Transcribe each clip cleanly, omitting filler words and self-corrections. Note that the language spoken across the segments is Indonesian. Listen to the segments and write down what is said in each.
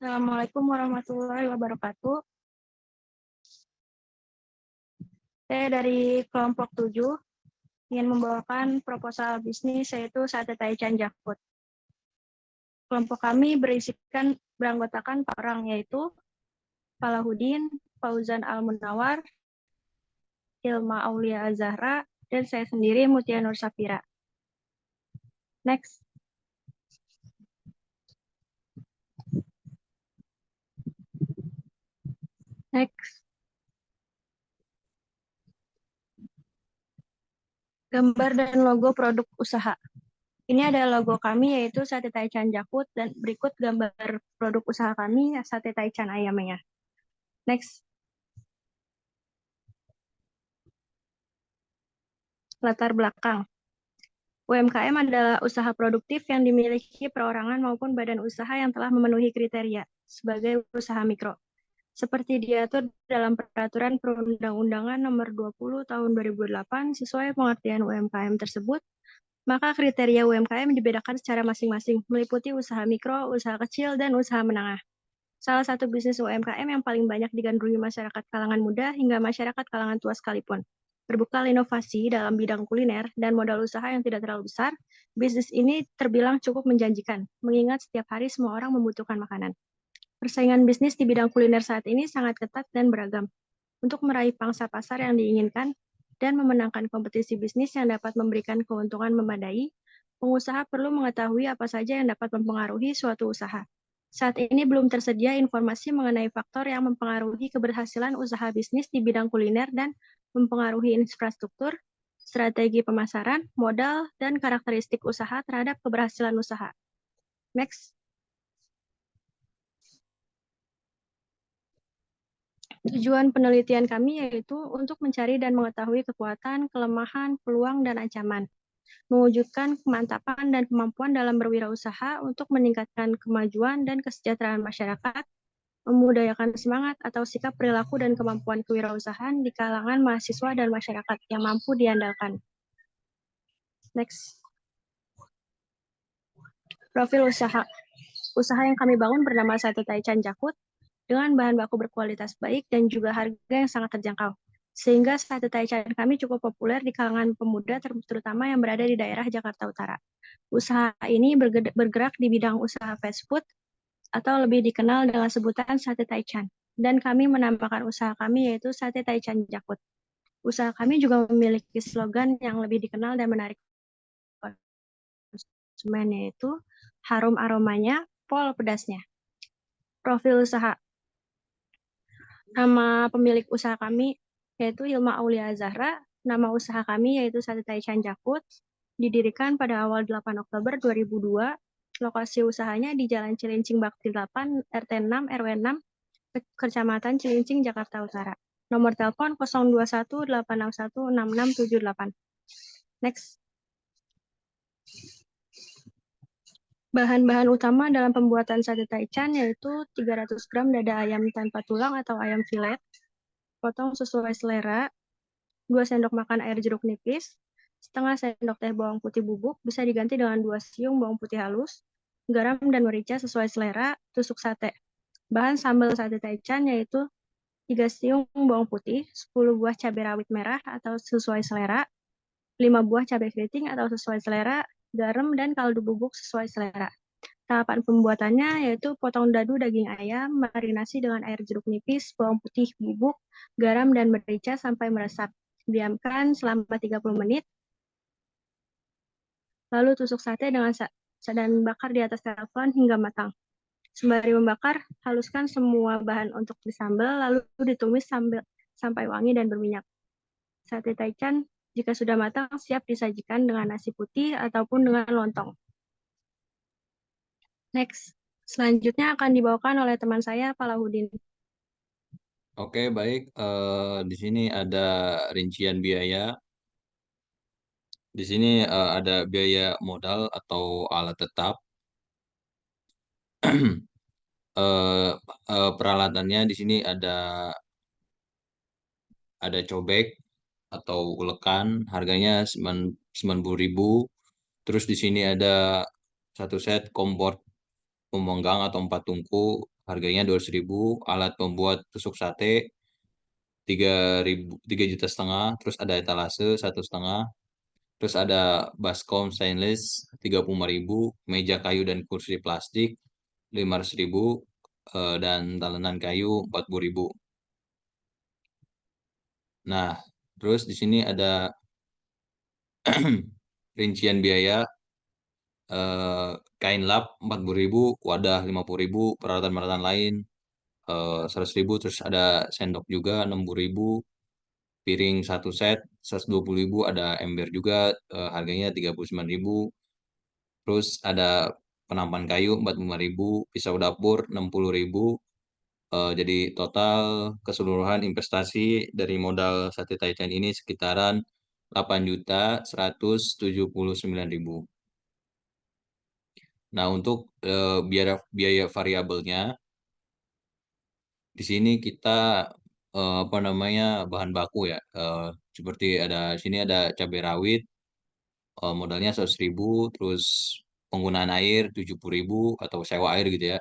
Assalamualaikum warahmatullahi wabarakatuh. Saya dari kelompok 7 ingin membawakan proposal bisnis yaitu Sate Taichan Jakut. Kelompok kami beranggotakan 4 orang yaitu Falahuddin, Fauzan Al-Munawar, Hilma Aulia Azahra, dan saya sendiri Mutia Nur Safira. Next. Gambar dan logo produk usaha. Ini ada logo kami yaitu Sate Taichan Jakut dan berikut gambar produk usaha kami Sate Taichan ayamnya. Next. Latar belakang. UMKM adalah usaha produktif yang dimiliki perorangan maupun badan usaha yang telah memenuhi kriteria sebagai usaha mikro. Seperti diatur dalam Peraturan Perundang-undangan Nomor 20 Tahun 2008 sesuai pengertian UMKM tersebut, maka kriteria UMKM dibedakan secara masing-masing, meliputi usaha mikro, usaha kecil, dan usaha menengah. Salah satu bisnis UMKM yang paling banyak digandrungi masyarakat kalangan muda hingga masyarakat kalangan tua sekalipun. Berbekal inovasi dalam bidang kuliner dan modal usaha yang tidak terlalu besar, bisnis ini terbilang cukup menjanjikan, mengingat setiap hari semua orang membutuhkan makanan. Persaingan bisnis di bidang kuliner saat ini sangat ketat dan beragam. Untuk meraih pangsa pasar yang diinginkan dan memenangkan kompetisi bisnis yang dapat memberikan keuntungan memadai, pengusaha perlu mengetahui apa saja yang dapat mempengaruhi suatu usaha. Saat ini belum tersedia informasi mengenai faktor yang mempengaruhi keberhasilan usaha bisnis di bidang kuliner dan mempengaruhi infrastruktur, strategi pemasaran, modal, dan karakteristik usaha terhadap keberhasilan usaha. Next. Tujuan penelitian kami yaitu untuk mencari dan mengetahui kekuatan, kelemahan, peluang, dan ancaman, mewujudkan kemantapan dan kemampuan dalam berwirausaha untuk meningkatkan kemajuan dan kesejahteraan masyarakat, memudayakan semangat atau sikap perilaku dan kemampuan kewirausahaan di kalangan mahasiswa dan masyarakat yang mampu diandalkan. Next. Profil usaha. Usaha yang kami bangun bernama Sate Taichan Jakut dengan bahan baku berkualitas baik dan juga harga yang sangat terjangkau. Sehingga Sate Taichan kami cukup populer di kalangan pemuda terutama yang berada di daerah Jakarta Utara. Usaha ini bergerak di bidang usaha fast food atau lebih dikenal dengan sebutan Sate Taichan. Dan kami menambahkan usaha kami yaitu Sate Taichan Jakut. Usaha kami juga memiliki slogan yang lebih dikenal dan menarik konsumen yaitu harum aromanya, pol pedasnya. Profil usaha. Nama pemilik usaha kami yaitu Hilma Aulia Zahra. Nama usaha kami yaitu Sate Taichan Jakut. Didirikan pada awal 8 Oktober 2002. Lokasi usahanya di Jalan Cilincing Bakti 8, RT 6, RW 6, Kecamatan Cilincing, Jakarta Utara. Nomor telepon 021 861 6678. Next. Bahan-bahan utama dalam pembuatan sate taichan yaitu 300 gram dada ayam tanpa tulang atau ayam filet, potong sesuai selera, 2 sendok makan air jeruk nipis, setengah sendok teh bawang putih bubuk, bisa diganti dengan 2 siung bawang putih halus, garam dan merica sesuai selera, tusuk sate. Bahan sambal sate taichan yaitu 3 siung bawang putih, 10 buah cabai rawit merah atau sesuai selera, 5 buah cabai keriting atau sesuai selera, garam dan kaldu bubuk sesuai selera. Tahapan pembuatannya yaitu potong dadu daging ayam, marinasi dengan air jeruk nipis, bawang putih bubuk, garam dan merica sampai meresap. Diamkan selama 30 menit. Lalu tusuk sate dengan dan bakar di atas teflon hingga matang. Sembari membakar, haluskan semua bahan untuk disambal, lalu ditumis sampai wangi dan berminyak. Sate taichan jika sudah matang, siap disajikan dengan nasi putih ataupun dengan lontong. Next. Selanjutnya akan dibawakan oleh teman saya, Falahuddin. Oke, baik. Di sini ada rincian biaya. Di sini ada biaya modal atau alat tetap. Peralatannya di sini ada cobek atau ulekan, harganya 90.000. Terus di sini ada satu set kompor pemanggang atau 4 tungku, harganya 200.000. Alat pembuat tusuk sate 3,5 juta. Terus ada etalase 1,5 juta. Terus ada baskom stainless 35.000, meja kayu dan kursi plastik 500.000, dan talenan kayu 40.000. Nah, terus di sini ada rincian biaya, eh, kain lap 40.000, wadah 50.000, peralatan-peralatan lain 100.000, terus ada sendok juga 60.000, piring satu set 120.000, ada ember juga, harganya 39.000. Terus ada penampan kayu 45.000, pisau dapur 60.000. Jadi total keseluruhan investasi dari modal sate Taichan ini sekitaran 8.179.000. Nah, untuk biaya biaya variabelnya di sini kita, apa namanya, bahan baku ya. Seperti ada sini ada cabai rawit, modalnya 100.000, terus penggunaan air 70.000 atau sewa air gitu ya.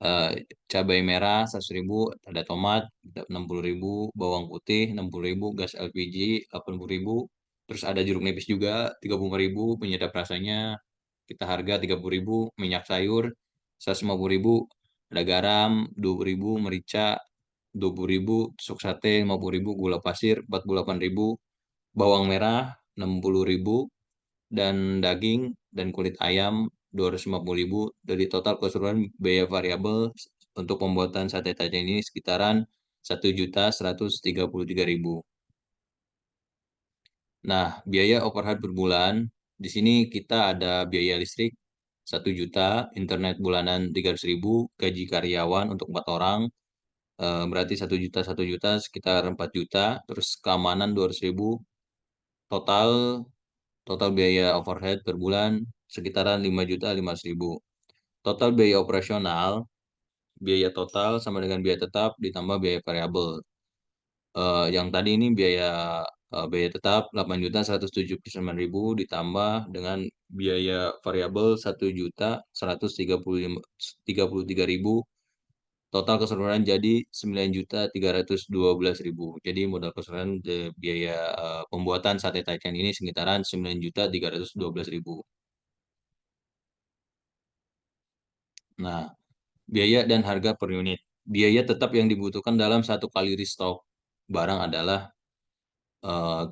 Eh, Cabai merah 100.000, ada tomat 60.000, bawang putih 60.000, gas LPG 80.000, terus ada jeruk nipis juga 35.000, penyedap rasanya kita harga 30.000, minyak sayur 150.000, ada garam 20.000, merica 20.000, tusuk sate 50.000, gula pasir 48.000, bawang merah 60.000, dan daging dan kulit ayam 250.000. Dari total keseluruhan biaya variabel untuk pembuatan sate Taichan ini sekitaran 1.133.000. Nah, biaya overhead per bulan di sini kita ada biaya listrik 1 juta, internet bulanan 300.000, gaji karyawan untuk 4 orang, berarti 1 juta 1 juta sekitar 4 juta, terus keamanan 200.000, total total biaya overhead per bulan sekitaran 5.500.000. Total biaya operasional, biaya total sama dengan biaya tetap ditambah biaya variabel. Yang tadi ini biaya tetap 8.179.000 ditambah dengan biaya variabel 1.133.000. Total keseluruhan jadi 9.312.000. Jadi modal keseluruhan biaya pembuatan sate Taichan ini sekitaran 9.312.000. Nah, biaya dan harga per unit. Biaya tetap yang dibutuhkan dalam satu kali restock barang adalah,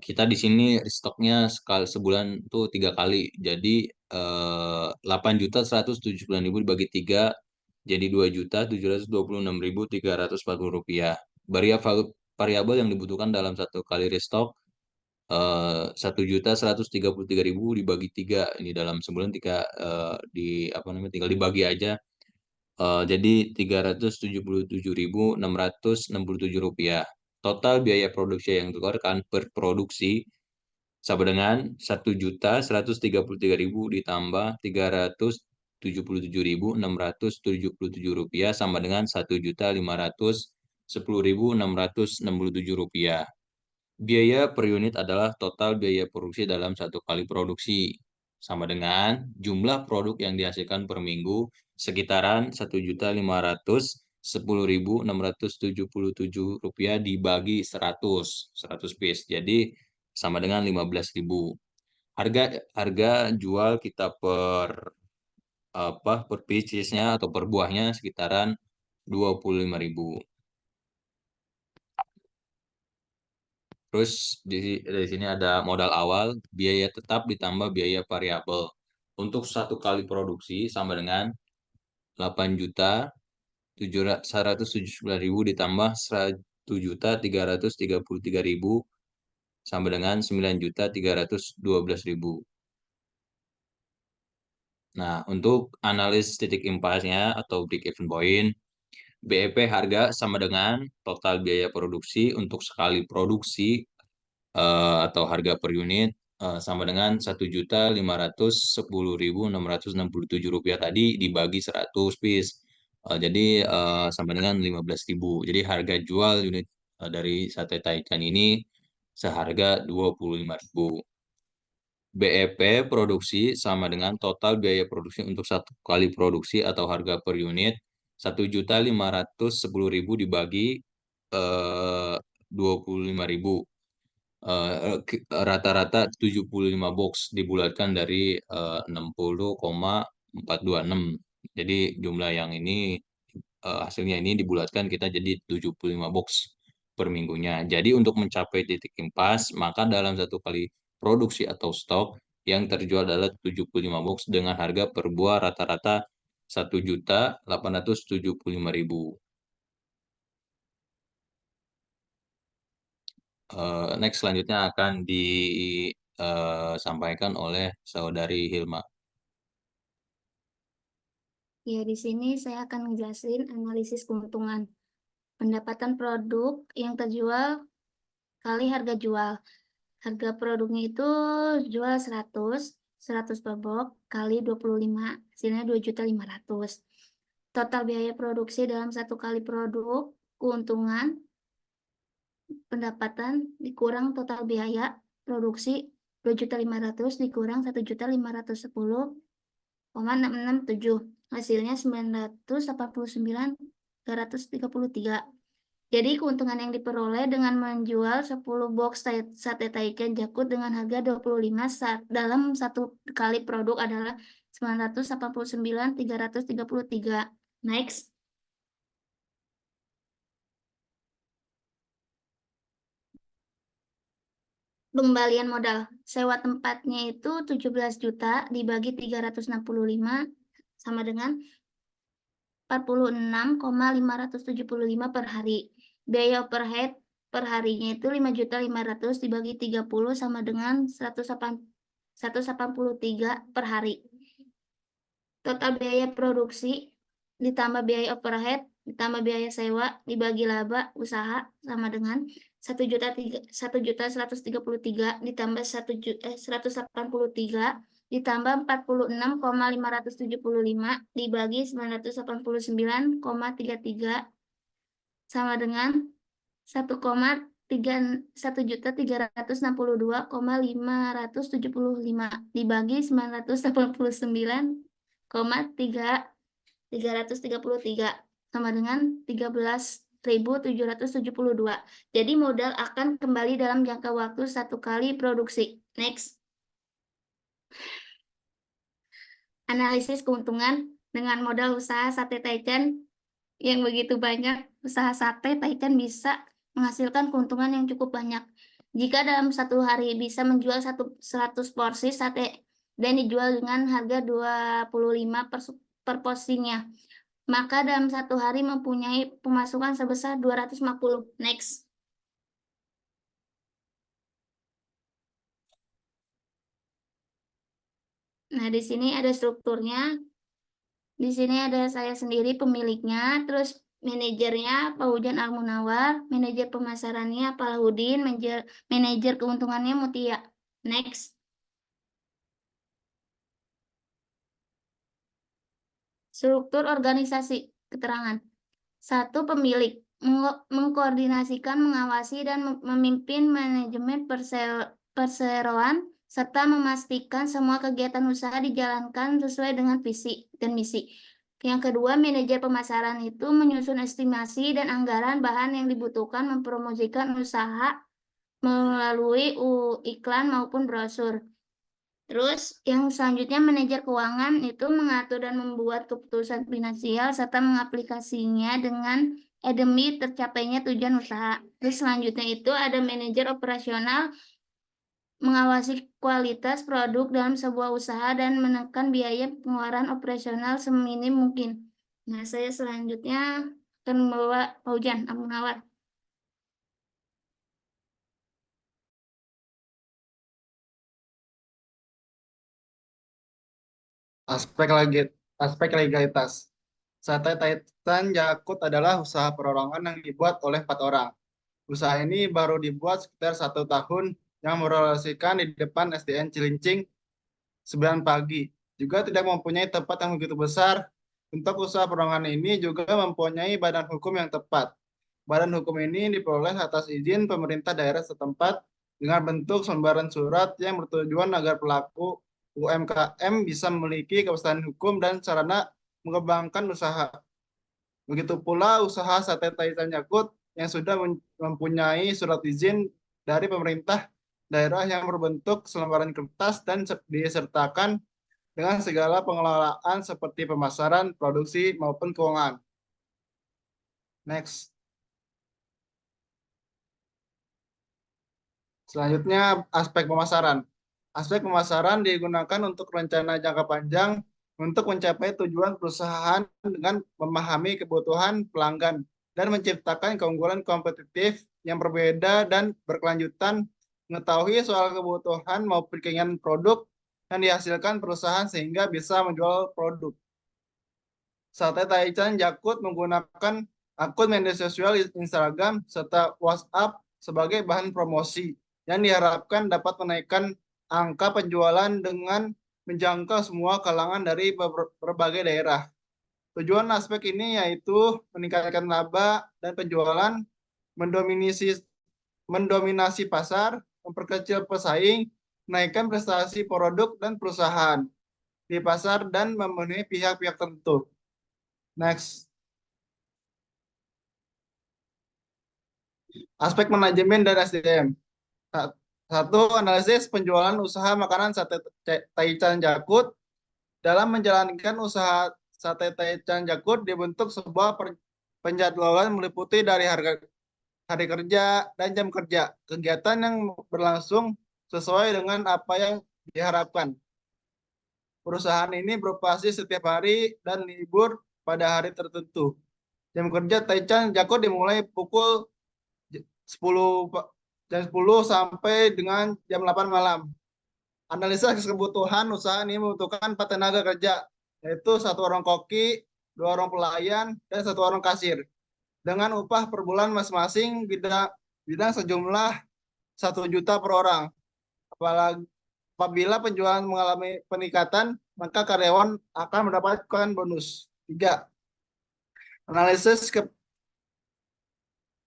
kita di sini restocknya sekali sebulan tuh 3 kali. Jadi 8.179.000 dibagi 3 jadi 2.726.340 rupiah. Variabel yang dibutuhkan dalam satu kali restock, 1.133.000 dibagi 3 ini dalam sebulan, tiga di apa namanya, tinggal dibagi aja. Jadi 377.667 rupiah. Total biaya produksi yang dikeluarkan per produksi sama dengan 1.133.000 ditambah 377.677 rupiah sama dengan 1.510.667 rupiah. Biaya per unit adalah total biaya produksi dalam satu kali produksi, sama dengan jumlah produk yang dihasilkan per minggu sekitaran 1.510.677 rupiah dibagi 100 piece. Jadi sama dengan 15.000. Harga harga jual kita per piece-nya atau per buahnya sekitaran 25.000. Terus dari sini ada modal awal, biaya tetap ditambah biaya variabel. Untuk satu kali produksi sama dengan 8.179.000 ditambah 1.333.000 sama dengan 9.312.000. Nah, untuk analis titik impasnya atau break even point, BEP harga sama dengan total biaya produksi untuk sekali produksi, atau harga per unit, sama dengan 1.510.667 rupiah tadi dibagi 100 piece. Jadi sama dengan 15.000. Jadi harga jual unit dari sate Taichan ini seharga 25.000. BEP produksi sama dengan total biaya produksi untuk satu kali produksi atau harga per unit 1.510.000 dibagi 25.000. Rata-rata 75 box dibulatkan dari 60,426. Jadi jumlah yang ini hasilnya ini dibulatkan kita jadi 75 box per minggunya. Jadi untuk mencapai titik impas, maka dalam satu kali produksi atau stok yang terjual adalah 75 box dengan harga per buah rata-rata 1.875.000. Next selanjutnya akan disampaikan oleh saudari Hilma. Ya, di sini saya akan menjelaskan analisis keuntungan. Pendapatan produk yang terjual kali harga jual. Harga produknya itu jual 100 per box kali 25, hasilnya 2.500.000. Total biaya produksi dalam satu kali produk, keuntungan, pendapatan dikurang total biaya produksi 2.500.000 dikurang 1.510.667. Hasilnya 989.333. Jadi keuntungan yang diperoleh dengan menjual 10 box sate Taiken Jakut dengan harga 25 dalam satu kali produk adalah 989.333. Next. Pengembalian modal. Sewa tempatnya itu 17 juta dibagi 365 sama dengan 46,575 per hari. Biaya overhead per harinya itu 5.500.000 dibagi 30 sama dengan 183 per hari. Total biaya produksi ditambah biaya overhead ditambah biaya sewa dibagi laba usaha sama dengan 1.133 ditambah 183 ditambah 46,575 dibagi 989,33 sama dengan 1.362,575 dibagi 989,333 sama dengan 13.772. Jadi modal akan kembali dalam jangka waktu satu kali produksi. Next. Analisis keuntungan dengan modal usaha sate Taichan yang begitu banyak. Usaha sate Taichan bisa menghasilkan keuntungan yang cukup banyak. Jika dalam satu hari bisa menjual 100 porsi sate dan dijual dengan harga 25 per porsinya, maka dalam satu hari mempunyai pemasukan sebesar 250. Next. Nah, di sini ada strukturnya. Di sini ada saya sendiri pemiliknya, terus manajernya Pak Hujan Al-Munawar, manajer pemasarannya Pak Lahudin, manajer keuntungannya Mutia. Next. Struktur organisasi keterangan. 1. Pemilik mengkoordinasikan, mengawasi, dan memimpin manajemen perseroan serta memastikan semua kegiatan usaha dijalankan sesuai dengan visi dan misi. Yang kedua, manajer pemasaran itu menyusun estimasi dan anggaran bahan yang dibutuhkan mempromosikan usaha melalui iklan maupun brosur. Terus yang selanjutnya manajer keuangan itu mengatur dan membuat keputusan finansial serta mengaplikasinya dengan demi tercapainya tujuan usaha. Terus selanjutnya itu ada manajer operasional mengawasi kualitas produk dalam sebuah usaha dan menekan biaya pengeluaran operasional seminim mungkin. Nah, saya selanjutnya akan membawa Pak Hujan Al-Munawar. Aspek legalitas. Sate Taichan Jakut adalah usaha perorangan yang dibuat oleh 4 orang. Usaha ini baru dibuat sekitar 1 tahun yang berlokasikan di depan SDN Cilincing 9 pagi. Juga tidak mempunyai tempat yang begitu besar. Untuk usaha perorangan ini juga mempunyai badan hukum yang tepat. Badan hukum ini diperoleh atas izin pemerintah daerah setempat dengan bentuk lembaran surat yang bertujuan agar pelaku UMKM bisa memiliki kepastian hukum dan sarana mengembangkan usaha. Begitu pula usaha sate Taichan Yakut yang sudah mempunyai surat izin dari pemerintah daerah yang berbentuk selembaran kertas dan disertakan dengan segala pengelolaan seperti pemasaran, produksi, maupun keuangan. Next. Selanjutnya, aspek pemasaran. Aspek pemasaran digunakan untuk rencana jangka panjang untuk mencapai tujuan perusahaan dengan memahami kebutuhan pelanggan dan menciptakan keunggulan kompetitif yang berbeda dan berkelanjutan, mengetahui soal kebutuhan maupun keinginan produk yang dihasilkan perusahaan sehingga bisa menjual produk. Sate Taichan Jakut menggunakan akun media sosial Instagram serta WhatsApp sebagai bahan promosi yang diharapkan dapat menaikkan angka penjualan dengan menjangkau semua kalangan dari berbagai daerah. Tujuan aspek ini yaitu meningkatkan laba dan penjualan, mendominasi pasar, memperkecil pesaing, menaikkan prestasi produk dan perusahaan di pasar, dan memenuhi pihak-pihak tertentu. Next. Aspek manajemen dan SDM. Satu, analisis penjualan usaha makanan sate Taichan Jakut. Dalam menjalankan usaha sate Taichan Jakut dibentuk sebuah penjadwalan meliputi dari hari kerja dan jam kerja, kegiatan yang berlangsung sesuai dengan apa yang diharapkan. Perusahaan ini beroperasi setiap hari dan libur pada hari tertentu. Jam kerja Taichan Jakut dimulai pukul 10 jam 10 sampai dengan jam 8 malam. Analisa kebutuhan usaha ini membutuhkan 4 tenaga kerja, yaitu 1 orang koki, 2 orang pelayan, dan 1 orang kasir. Dengan upah per bulan masing-masing bidang sejumlah 1 juta per orang. Apabila penjualan mengalami peningkatan, maka karyawan akan mendapatkan bonus. 3.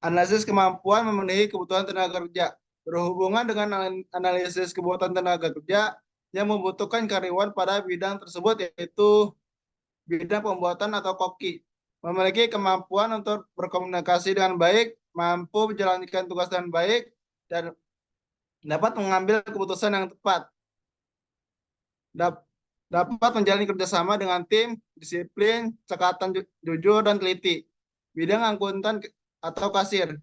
Analisis kemampuan memenuhi kebutuhan tenaga kerja. Berhubungan dengan analisis kebutuhan tenaga kerja yang membutuhkan karyawan pada bidang tersebut, yaitu bidang pembuatan atau koki. Memiliki kemampuan untuk berkomunikasi dengan baik, mampu menjalankan tugas dengan baik, dan dapat mengambil keputusan yang tepat. Dapat menjalani kerjasama dengan tim, disiplin, cekatan jujur, dan teliti. Bidang akuntan atau kasir.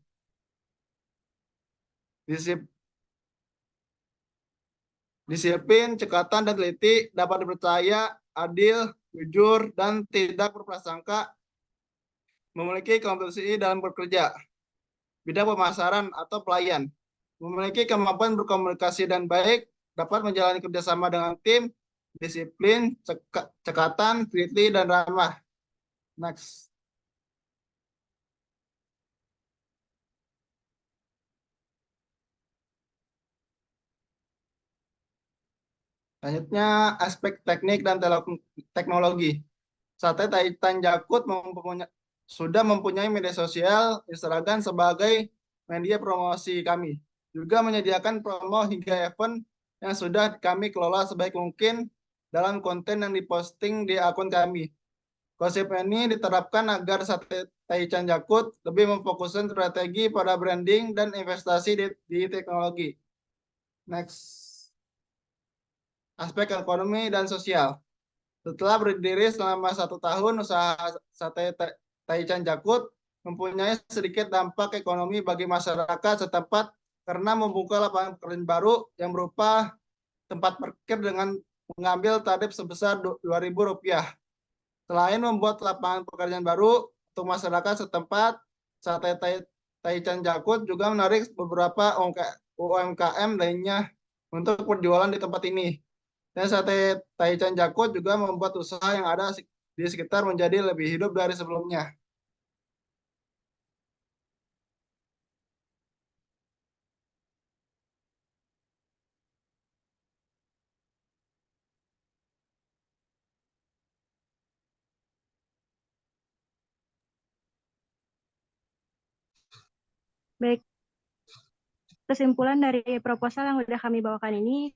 Disiplin, cekatan, dan teliti, dapat dipercaya, adil, jujur, dan tidak berprasangka, memiliki kompetensi dalam bekerja. Bidang pemasaran atau pelayan. Memiliki kemampuan berkomunikasi dan baik, dapat menjalani kerjasama dengan tim, disiplin, cekatan, teliti, dan ramah. Next. Selanjutnya, aspek teknik dan teknologi. Sate Taichan Jakut sudah mempunyai media sosial Instagram sebagai media promosi kami. Juga menyediakan promo hingga event yang sudah kami kelola sebaik mungkin dalam konten yang diposting di akun kami. Konsep ini diterapkan agar Sate Taichan Jakut lebih memfokuskan strategi pada branding dan investasi di teknologi. Next. Aspek ekonomi dan sosial. Setelah berdiri selama 1 tahun, usaha Sate Taichan Jakut mempunyai sedikit dampak ekonomi bagi masyarakat setempat karena membuka lapangan pekerjaan baru yang berupa tempat parkir dengan mengambil tarif sebesar Rp2.000. Selain membuat lapangan pekerjaan baru untuk masyarakat setempat, Sate Taichan Jakut juga menarik beberapa UMKM lainnya untuk berjualan di tempat ini. Dan Sate Taichan Jakut juga membuat usaha yang ada di sekitar menjadi lebih hidup dari sebelumnya. Baik, kesimpulan dari proposal yang sudah kami bawakan ini,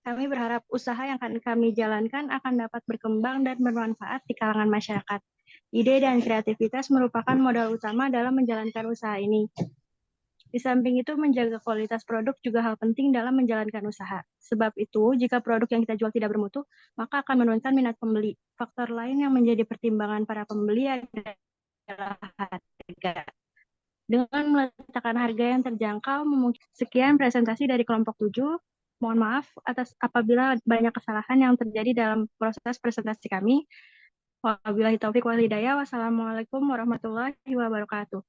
kami berharap usaha yang akan kami jalankan akan dapat berkembang dan bermanfaat di kalangan masyarakat. Ide dan kreativitas merupakan modal utama dalam menjalankan usaha ini. Di samping itu, menjaga kualitas produk juga hal penting dalam menjalankan usaha. Sebab itu, jika produk yang kita jual tidak bermutu, maka akan menurunkan minat pembeli. Faktor lain yang menjadi pertimbangan para pembeli adalah harga. Dengan meletakkan harga yang terjangkau, sekian presentasi dari kelompok 7. Mohon maaf atas apabila banyak kesalahan yang terjadi dalam proses presentasi kami. Wabillahi taufiq wal hidayah. Wassalamualaikum warahmatullahi wabarakatuh.